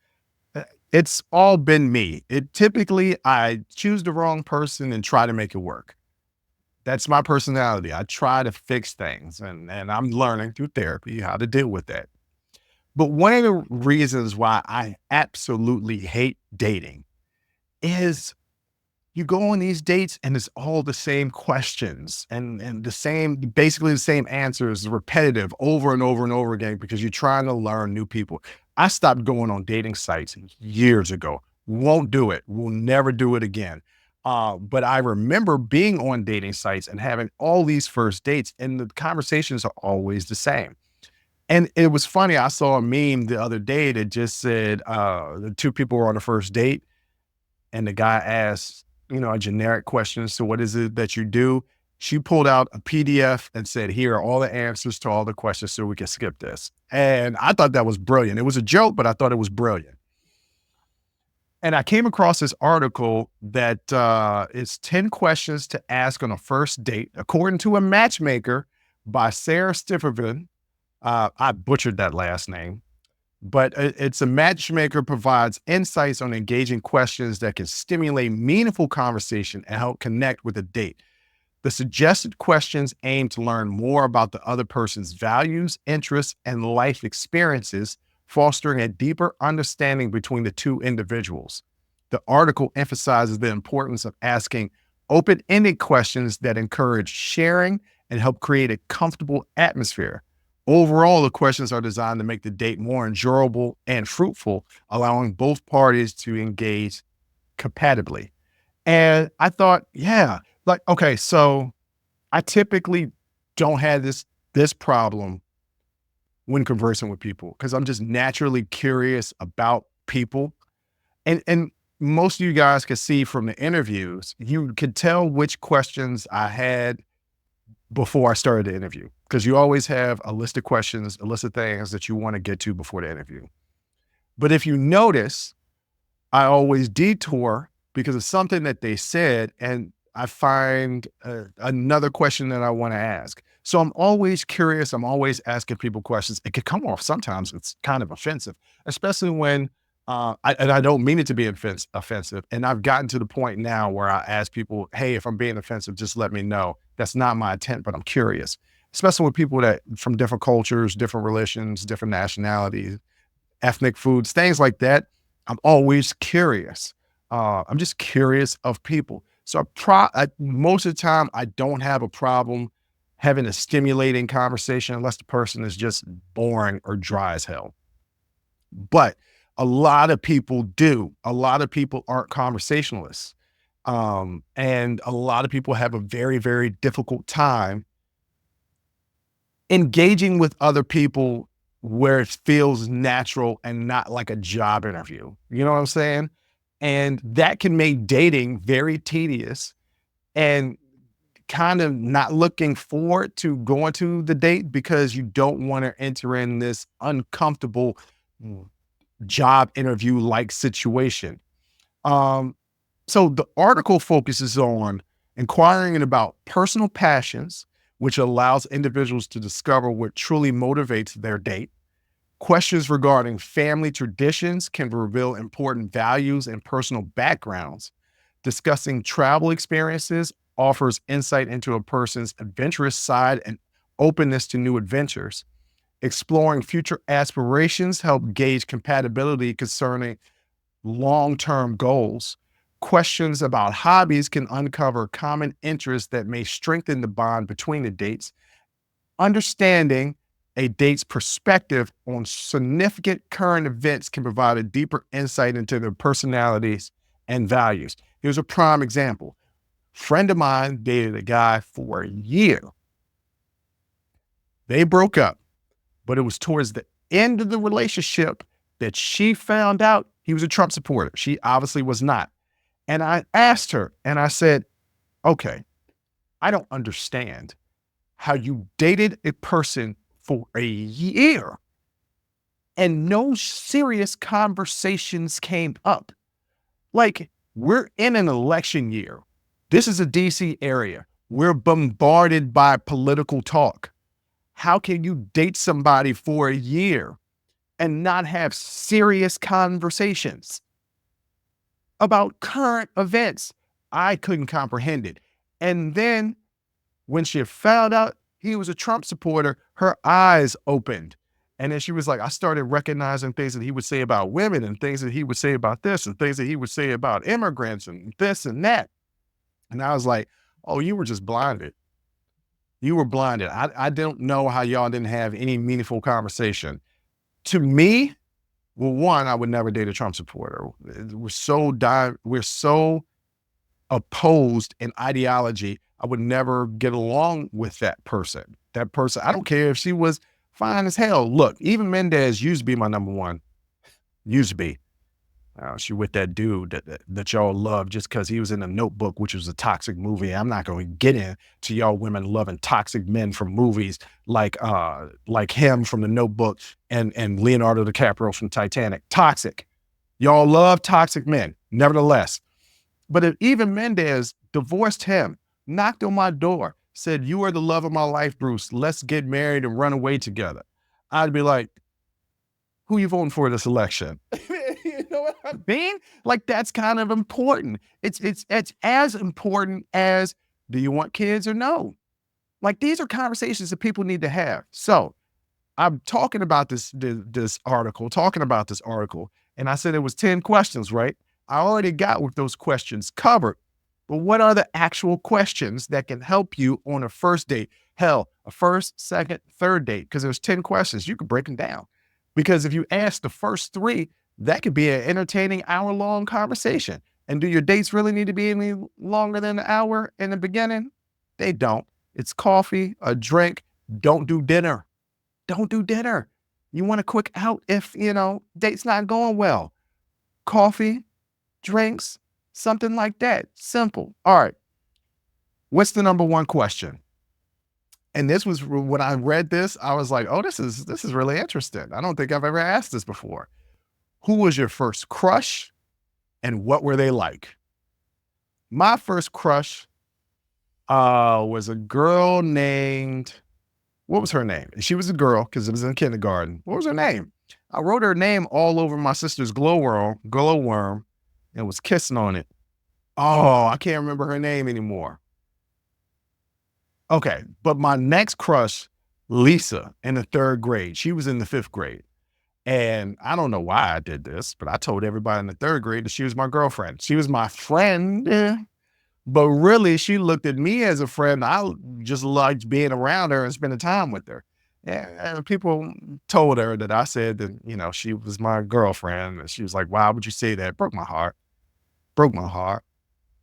Speaker 1: It's all been me. Typically, I choose the wrong person and try to make it work. That's my personality. I try to fix things, and I'm learning through therapy how to deal with that. But one of the reasons why I absolutely hate dating is you go on these dates and it's all the same questions and basically the same answers, repetitive over and over and over again, because you're trying to learn new people. I stopped going on dating sites years ago. Won't do it. Will never do it again. But I remember being on dating sites and having all these first dates, and the conversations are always the same. And it was funny. I saw a meme the other day that just said the two people were on the first date, and the guy asked, a generic question. So what is it that you do? She pulled out a PDF and said, here are all the answers to all the questions so we can skip this. And I thought that was brilliant. It was a joke, but I thought it was brilliant. And I came across this article that is 10 questions to ask on a first date, according to a matchmaker by Sarah Stifferman. I butchered that last name. But it's a matchmaker provides insights on engaging questions that can stimulate meaningful conversation and help connect with a date. The suggested questions aim to learn more about the other person's values, interests, and life experiences, fostering a deeper understanding between the two individuals. The article emphasizes the importance of asking open-ended questions that encourage sharing and help create a comfortable atmosphere. Overall, the questions are designed to make the date more enjoyable and fruitful, allowing both parties to engage compatibly. And I thought, yeah, like, okay, so I typically don't have this problem when conversing with people because I'm just naturally curious about people. And most of you guys can see from the interviews, you could tell which questions I had before I started the interview, because you always have a list of questions, a list of things that you want to get to before the interview. But if you notice, I always detour because of something that they said, and I find another question that I want to ask. So I'm always curious. I'm always asking people questions. It could come off sometimes it's kind of offensive, especially when I don't mean it to be offensive. And I've gotten to the point now where I ask people, hey, if I'm being offensive, just let me know. That's not my intent, but I'm curious, especially with people that from different cultures, different religions, different nationalities, ethnic foods, things like that. I'm always curious. I'm just curious of people. So most of the time, I don't have a problem having a stimulating conversation unless the person is just boring or dry as hell. But a lot of people do. A lot of people aren't conversationalists. And a lot of people have a very, very difficult time engaging with other people where it feels natural and not like a job interview. You know what I'm saying? And that can make dating very tedious and kind of not looking forward to going to the date because you don't want to enter in this uncomfortable job interview like situation. So the article focuses on inquiring about personal passions, which allows individuals to discover what truly motivates their date. Questions regarding family traditions can reveal important values and personal backgrounds. Discussing travel experiences offers insight into a person's adventurous side and openness to new adventures. Exploring future aspirations help gauge compatibility concerning long-term goals. Questions about hobbies can uncover common interests that may strengthen the bond between the dates. Understanding a date's perspective on significant current events can provide a deeper insight into their personalities and values. Here's a prime example. Friend of mine dated a guy for a year. They broke up, but it was towards the end of the relationship that she found out he was a Trump supporter. She obviously was not. And I asked her and I said, okay, I don't understand how you dated a person for a year and no serious conversations came up. Like, we're in an election year. This is a DC area. We're bombarded by political talk. How can you date somebody for a year and not have serious conversations about current events? I couldn't comprehend it. And then when she found out he was a Trump supporter, her eyes opened. And then she was like, I started recognizing things that he would say about women and things that he would say about this and things that he would say about immigrants and this and that. And I was like, oh, you were just blinded. You were blinded. I don't know how y'all didn't have any meaningful conversation. To me, well, one, I would never date a Trump supporter. We're so opposed in ideology. I would never get along with that person. That person, I don't care if she was fine as hell. Look, even Mendez used to be my number one. Used to be. She with that dude that y'all love just because he was in The Notebook, which was a toxic movie. I'm not going to get into y'all women loving toxic men from movies like him from The Notebook and Leonardo DiCaprio from Titanic. Toxic. Y'all love toxic men. Nevertheless, but if even Mendez divorced him, knocked on my door, said, you are the love of my life, Bruce. Let's get married and run away together. I'd be like, who you voting for this election? You know what I mean? Like, that's kind of important. It's as important as, do you want kids or no? Like, these are conversations that people need to have. So I'm talking about this article, and I said it was 10 questions, right? I already got with those questions covered. But what are the actual questions that can help you on a first date? Hell, a first, second, third date, because there's 10 questions. You can break them down. Because if you ask the first 3, that could be an entertaining hour-long conversation. And do your dates really need to be any longer than an hour in the beginning? They don't. It's coffee, a drink. Don't do dinner. Don't do dinner. You want a quick out if, date's not going well. Coffee, drinks, something like that. Simple. All right. What's the number one question? And this was when I read this, I was like, oh, this is really interesting. I don't think I've ever asked this before. Who was your first crush and what were they like? My first crush was a girl named, what was her name? She was a girl because it was in kindergarten. What was her name? I wrote her name all over my sister's glowworm and was kissing on it. Oh, I can't remember her name anymore. Okay, but my next crush, Lisa, in the 3rd grade. She was in the 5th grade. And I don't know why I did this, but I told everybody in the 3rd grade that she was my girlfriend. She was my friend, but really she looked at me as a friend. I just liked being around her and spending time with her. And people told her that I said that, she was my girlfriend. And she was like, why would you say that? Broke my heart. Broke my heart.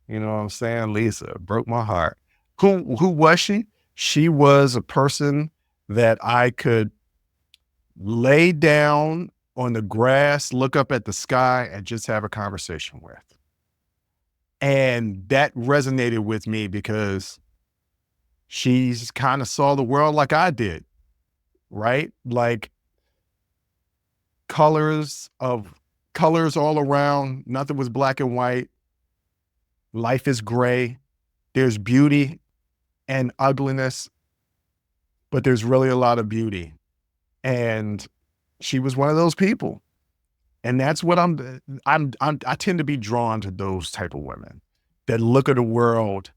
Speaker 1: You know what I'm saying? Lisa broke my heart. Who was she? She was a person that I could lay down on the grass, look up at the sky, and just have a conversation with. And that resonated with me because she's kind of saw the world like I did, right? Like colors all around, nothing was black and white. Life is gray. There's beauty and ugliness, but there's really a lot of beauty. And she was one of those people. And that's what I tend to be drawn to those type of women that look at the world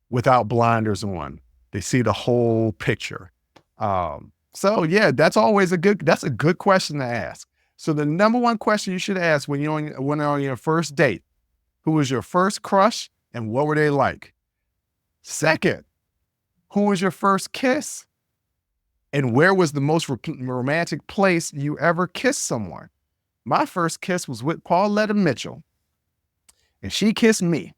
Speaker 1: without blinders on. They see the whole picture. So yeah, that's a good question to ask. So the number one question you should ask when you're on your first date, who was your first crush and what were they like? Second, who was your first kiss? And where was the most romantic place you ever kissed someone? My first kiss was with Pauletta Mitchell, and she kissed me.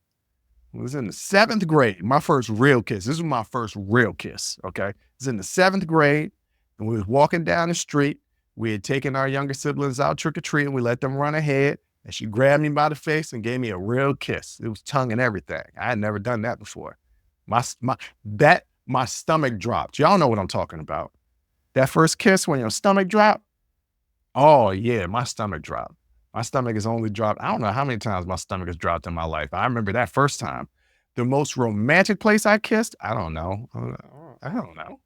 Speaker 1: It was in the 7th grade, my first real kiss. This was my first real kiss, okay? It was in the 7th grade, and we was walking down the street. We had taken our younger siblings out trick-or-treating. We let them run ahead, and she grabbed me by the face and gave me a real kiss. It was tongue and everything. I had never done that before. My stomach dropped. Y'all know what I'm talking about. That first kiss when your stomach dropped, oh yeah, my stomach dropped. My stomach has only dropped, I don't know how many times my stomach has dropped in my life. I remember that first time. The most romantic place I kissed, I don't know. I don't know.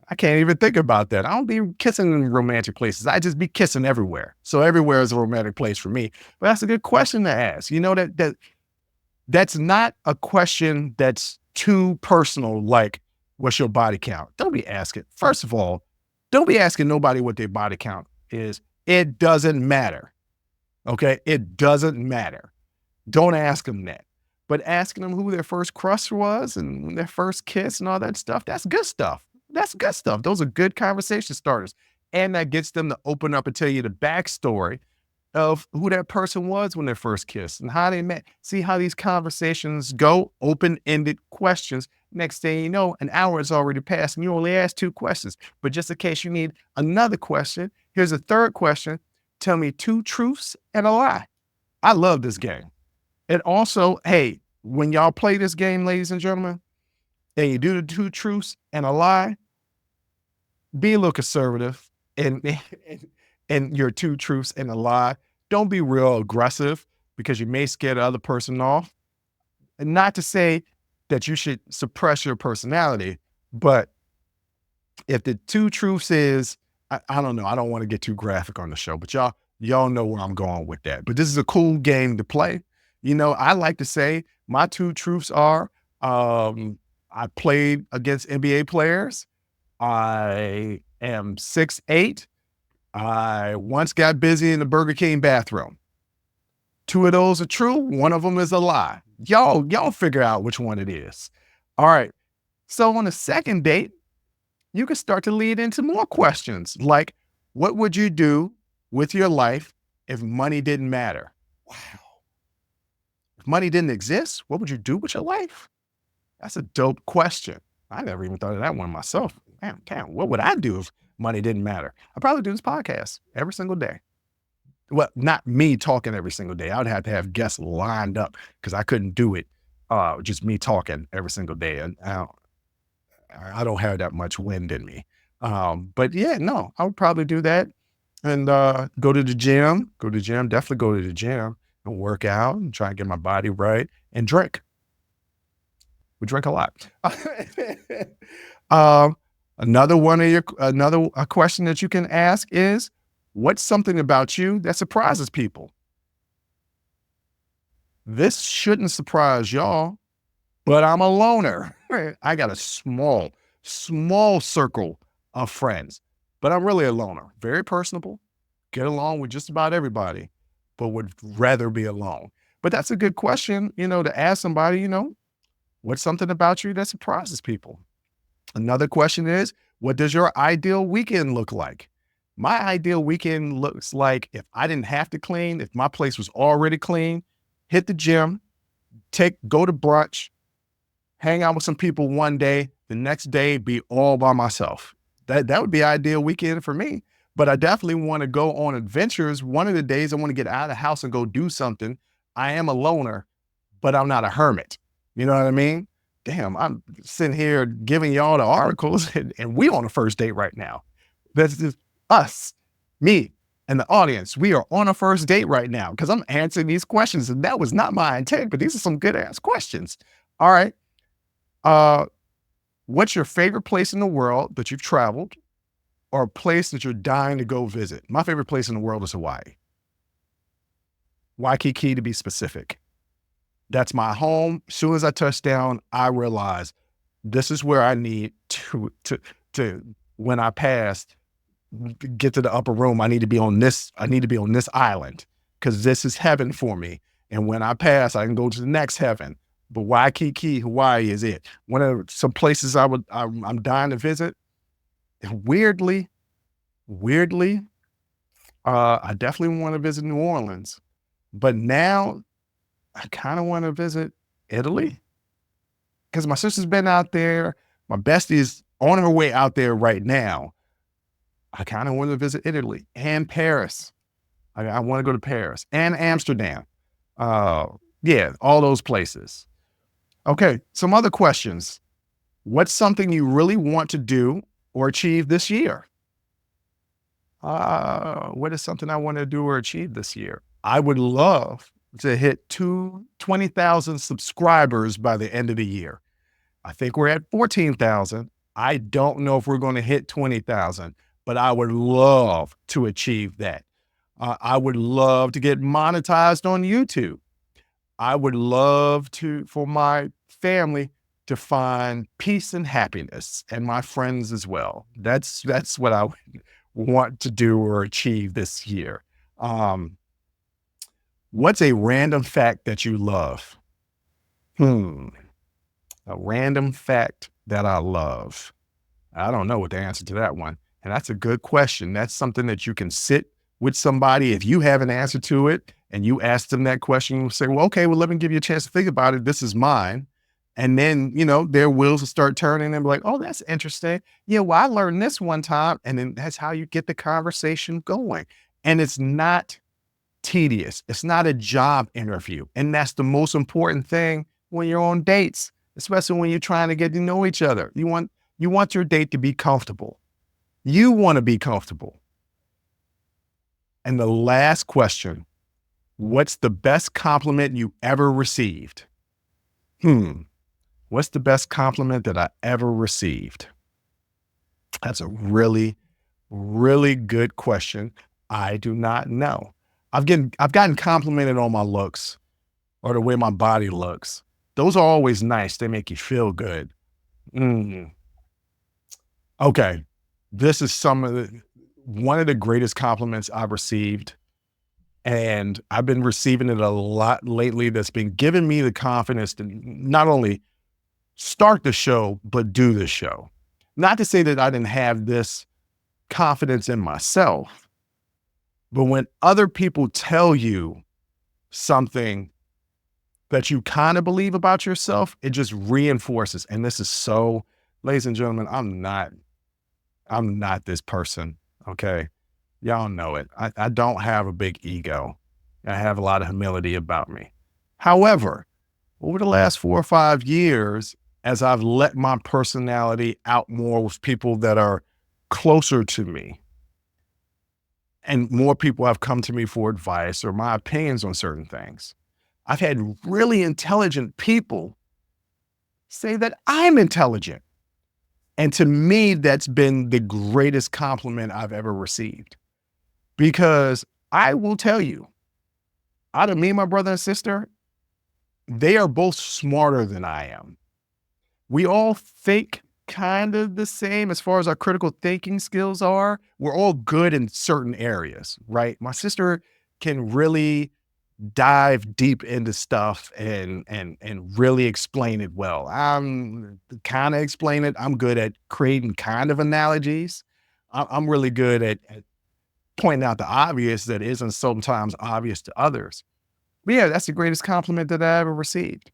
Speaker 1: I can't even think about that. I don't be kissing in romantic places. I just be kissing everywhere. So everywhere is a romantic place for me. But that's a good question to ask. You know, that's not a question that's too personal, like, what's your body count? Don't be asking. First of all, don't be asking nobody what their body count is. It doesn't matter. Okay? It doesn't matter. Don't ask them that. But asking them who their first crush was and their first kiss and all that stuff, that's good stuff. That's good stuff. Those are good conversation starters. And that gets them to open up and tell you the backstory of who that person was when they first kissed and how they met. See how these conversations go? Open-ended questions. Next thing you know, an hour has already passed and you only asked 2 questions. But just in case you need another question, here's a third question. Tell me 2 truths and a lie. I love this game. And also, hey, when y'all play this game, ladies and gentlemen, and you do the 2 truths and a lie, be a little conservative and your 2 truths and a lie. Don't be real aggressive because you may scare the other person off. And not to say that you should suppress your personality, but if the 2 truths is, I don't know, I don't want to get too graphic on the show, but y'all know where I'm going with that. But this is a cool game to play. You know, I like to say my 2 truths are, I played against NBA players. I am 6'8". I once got busy in the Burger King bathroom. 2 of those are true. 1 of them is a lie. Y'all figure out which one it is. All right. So on the second date, you can start to lead into more questions like, what would you do with your life if money didn't matter? Wow. If money didn't exist, what would you do with your life? That's a dope question. I never even thought of that one myself. Man, what would I do if money didn't matter? I'd probably do this podcast every single day. Well, not me talking every single day. I would have to have guests lined up because I couldn't do it. Just me talking every single day. And I don't have that much wind in me. But yeah, no, I would probably do that and go to the gym. Definitely go to the gym and work out and try and get my body right and drink. We drink a lot. Another question that you can ask is, what's something about you that surprises people? This shouldn't surprise y'all, but I'm a loner. I got a small circle of friends, but I'm really a loner. Very personable, get along with just about everybody, but would rather be alone. But that's a good question, to ask somebody, what's something about you that surprises people? Another question is, what does your ideal weekend look like? My ideal weekend looks like if I didn't have to clean, if my place was already clean, hit the gym, go to brunch, hang out with some people one day, the next day be all by myself. That would be ideal weekend for me. But I definitely want to go on adventures. One of the days I want to get out of the house and go do something. I am a loner, but I'm not a hermit. You know what I mean? Damn, I'm sitting here giving y'all the articles and we on a first date right now. That's just us, me, And the audience, we are on a first date right now because I'm answering these questions, and that was not my intent, but these are some good ass questions. All right. What's your favorite place in the world that you've traveled, or a place that you're dying to go visit? My favorite place in the world is Hawaii. Waikiki, to be specific. That's my home. As soon as I touch down, I realize this is where I need to when I pass, get to the upper room. I need to be on this island because this is heaven for me. And when I pass, I can go to the next heaven. But Waikiki, Hawaii is it. One of some places I'm dying to visit. Weirdly, I definitely want to visit New Orleans. But now I kind of want to visit Italy because my sister's been out there. My bestie is on her way out there right now. I kind of want to visit Italy and Paris. I want to go to Paris and Amsterdam. Yeah, all those places. Okay, some other questions. What's something you really want to do or achieve this year? What is something I want to do or achieve this year? I would love to hit 20,000 subscribers by the end of the year. I think we're at 14,000. I don't know if we're going to hit 20,000, but I would love to achieve that. I would love to get monetized on YouTube. I would love for my family to find peace and happiness, and my friends as well. That's what I would want to do or achieve this year. What's a random fact that you love? A random fact that I love. I don't know what the answer to that one. And that's a good question. That's something that you can sit with somebody. If you have an answer to it and you ask them that question, you say, well, okay, well, let me give you a chance to think about it. This is mine. And then, their wheels will start turning and be like, oh, that's interesting. Yeah, well, I learned this one time. And then that's how you get the conversation going. And it's not tedious. It's not a job interview. And that's the most important thing when you're on dates, especially when you're trying to get to know each other. You want your date to be comfortable. You want to be comfortable. And the last question, what's the best compliment you ever received? What's the best compliment that I ever received? That's a really, really good question. I do not know. I've gotten complimented on my looks or the way my body looks. Those are always nice. They make you feel good. Okay. This is one of the greatest compliments I've received. And I've been receiving it a lot lately. That's been giving me the confidence to not only start the show, but do the show. Not to say that I didn't have this confidence in myself, but when other people tell you something that you kind of believe about yourself, it just reinforces. And this is so, ladies and gentlemen, I'm not this person. Okay. Y'all know it. I don't have a big ego. I have a lot of humility about me. However, over the last 4 or 5 years, as I've let my personality out more with people that are closer to me, and more people have come to me for advice or my opinions on certain things, I've had really intelligent people say that I'm intelligent. And to me, that's been the greatest compliment I've ever received. Because I will tell you, out of me and my brother and sister, they are both smarter than I am. We all think kind of the same as far as our critical thinking skills are. We're all good in certain areas, right? My sister can really dive deep into stuff and really explain it well. I'm kind of explain it. I'm good at creating kind of analogies. I'm really good at pointing out the obvious that isn't sometimes obvious to others. But yeah, that's the greatest compliment that I ever received.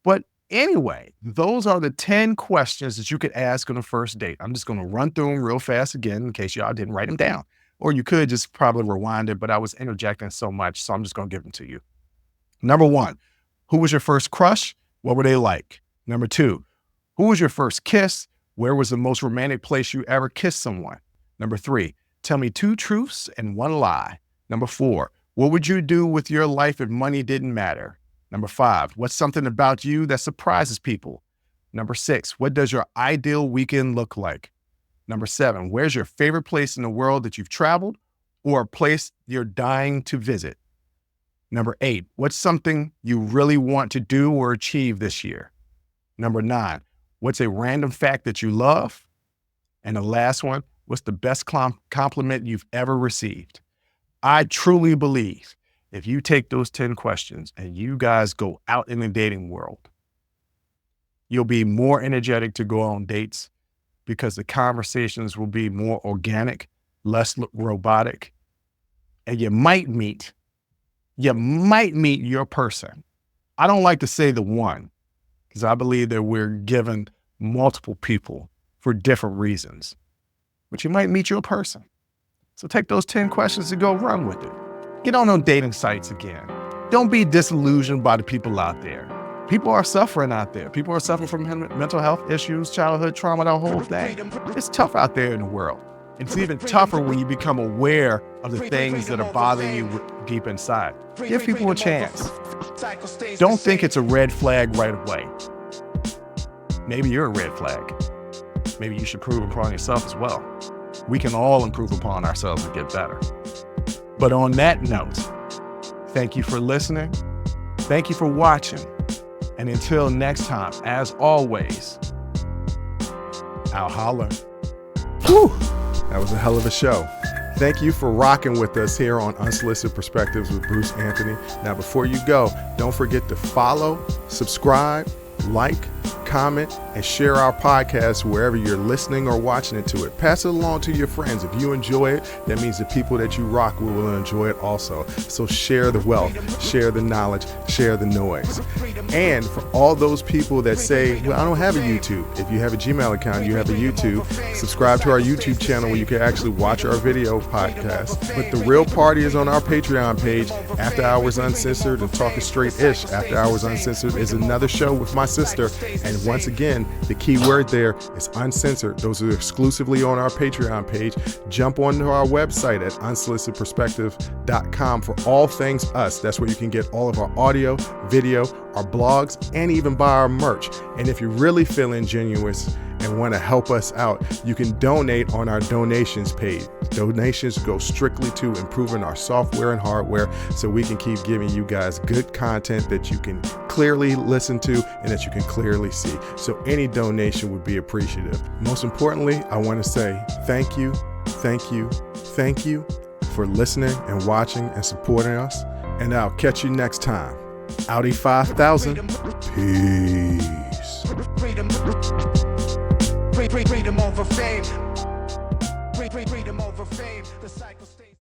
Speaker 1: But anyway, those are the 10 questions that you could ask on a first date. I'm just going to run through them real fast again in case y'all didn't write them down. Or you could just probably rewind it, but I was interjecting so much, so I'm just going to give them to you. Number 1, who was your first crush? What were they like? Number 2, who was your first kiss? Where was the most romantic place you ever kissed someone? Number 3, Tell me 2 truths and 1 lie. Number 4, what would you do with your life if money didn't matter? Number 5, what's something about you that surprises people? Number 6, what does your ideal weekend look like? Number 7, where's your favorite place in the world that you've traveled or a place you're dying to visit? Number 8, what's something you really want to do or achieve this year? Number 9, what's a random fact that you love? And the last one, what's the best compliment you've ever received? I truly believe if you take those 10 questions and you guys go out in the dating world, you'll be more energetic to go on dates because the conversations will be more organic, less robotic, and you might meet your person. I don't like to say the one because I believe that we're given multiple people for different reasons, but you might meet your person. So take those 10 questions and go run with it. Get on dating sites again. Don't be disillusioned by the people out there. People are suffering out there. People are suffering from mental health issues, childhood trauma, the whole thing. It's tough out there in the world. It's even tougher when you become aware of the things that are bothering you deep inside. Give people a chance. Don't think it's a red flag right away. Maybe you're a red flag. Maybe you should improve upon yourself as well. We can all improve upon ourselves and get better. But on that note, thank you for listening. Thank you for watching. And until next time, as always, I'll holler. Whew, that was a hell of a show. Thank you for rocking with us here on Unsolicited Perspectives with Bruce Anthony. Now, before you go, don't forget to follow, subscribe, like, comment, and share our podcast wherever you're listening or watching it to it. Pass it along to your friends. If you enjoy it, that means the people that you rock will enjoy it also. So share the wealth, share the knowledge, share the noise. And for all those people that say, well, I don't have a YouTube. If you have a Gmail account, you have a YouTube, subscribe to our YouTube channel where you can actually watch our video podcast. But the real party is on our Patreon page, After Hours Uncensored and Talking Straight-ish. After Hours Uncensored is another show with my sister. And once again, the key word there is uncensored. Those are exclusively on our Patreon page. Jump onto our website at unsolicitedperspective.com for all things us. That's where you can get all of our audio, video, our blogs, and even buy our merch. And if you're really feeling genuine and want to help us out, you can donate on our donations page. Donations go strictly to improving our software and hardware so we can keep giving you guys good content that you can clearly listen to and that you can clearly see. So any donation would be appreciative. Most importantly, I want to say thank you for listening and watching and supporting us. And I'll catch you next time. Audi 5000. Peace. Freedom over fame. Freedom over fame. The cycle